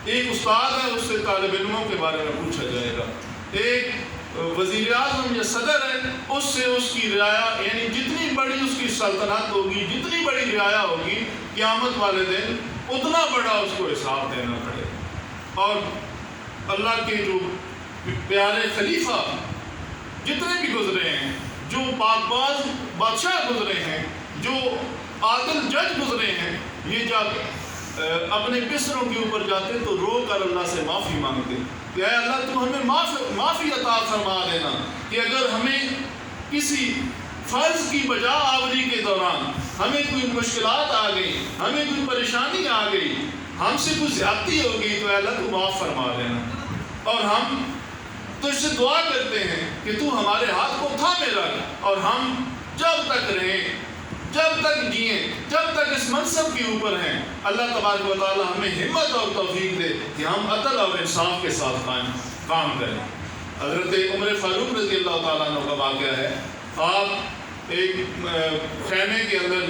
ایک استاد ہے، اس سے طالب علموں کے بارے میں پوچھا جائے گا، ایک وزیر اعظم یا صدر ہے، اس سے اس کی رعایا، یعنی جتنی بڑی اس کی سلطنت ہوگی، جتنی بڑی رعایا ہوگی، قیامت والے دن اتنا بڑا اس کو حساب دینا پڑے۔ اور اللہ کے جو پیارے خلیفہ جتنے بھی گزرے ہیں، جو پاک باز بادشاہ گزرے ہیں، جو عادل جج گزرے ہیں، یہ جب اپنے بستروں کے اوپر جاتے تو رو کر اللہ سے معافی مانگتے کہ اے اللہ تو ہمیں معافی عطا فرما دینا، کہ اگر ہمیں کسی فرض کی بجا آوری کے دوران ہمیں کوئی مشکلات آ گئی، ہمیں کوئی پریشانی آ گئی، ہم سے کوئی زیادتی ہو گئی، تو اے اللہ تو معاف فرما دینا، اور ہم تجھ سے دعا کرتے ہیں کہ تو ہمارے ہاتھ کو تھامے رکھ، اور ہم جب تک رہیں، جب تک جئیں، جب تک اس منصب کے اوپر ہیں، اللہ تبارک و تعالی ہمیں ہمت اور توفیق دے کہ ہم عدل اور انصاف کے ساتھ کام کریں۔ حضرت عمر فاروق رضی اللہ تعالیٰ عنہ کا واقعہ ہے، آپ ایک خیمے کے اندر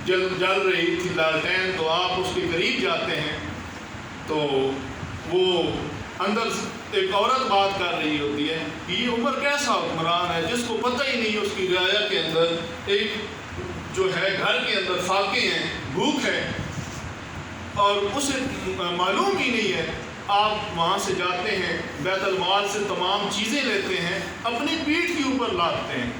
جل رہی تھی لالٹین، تو آپ اس کے قریب جاتے ہیں تو وہ اندر ایک عورت بات کر رہی ہوتی ہے کہ یہ عمر کیسا حکمران ہے جس کو پتہ ہی نہیں اس کی رعایا کے اندر ایک جو ہے گھر کے اندر فاقے ہیں، بھوک ہے، اور اسے معلوم ہی نہیں ہے۔ آپ وہاں سے جاتے ہیں، بیت المال سے تمام چیزیں لیتے ہیں، اپنی پیٹھ کے اوپر لاتے ہیں۔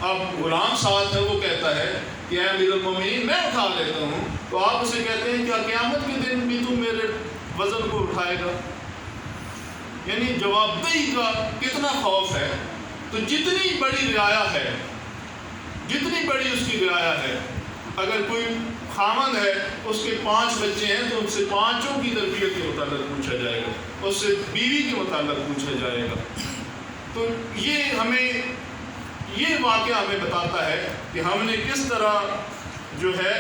اب غلام ساتھ ہے، وہ کہتا ہے کہ اے امیر المومنین میں اٹھا لیتا ہوں، تو آپ اسے کہتے ہیں کیا قیامت کے دن بھی تم میرے وزن کو اٹھائے گا؟ یعنی جواب دہی کا کتنا خوف ہے۔ تو جتنی بڑی رعایا ہے، جتنی بڑی اس کی رعایا ہے، اگر کوئی خامند ہے، اس کے 5 بچے ہیں، تو ان سے 5 کی تربیت کے متعلق پوچھا جائے گا، اس سے بیوی کے متعلق پوچھا جائے گا۔ تو یہ واقعہ ہمیں بتاتا ہے کہ ہم نے کس طرح جو ہے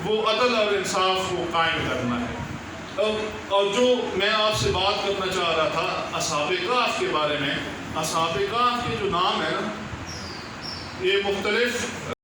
وہ عدل اور انصاف کو قائم کرنا ہے۔ اور جو میں آپ سے بات کرنا چاہ رہا تھا اصحاب کہف کے بارے میں، اصحاب کہف کے جو نام ہے نا، یہ مختلف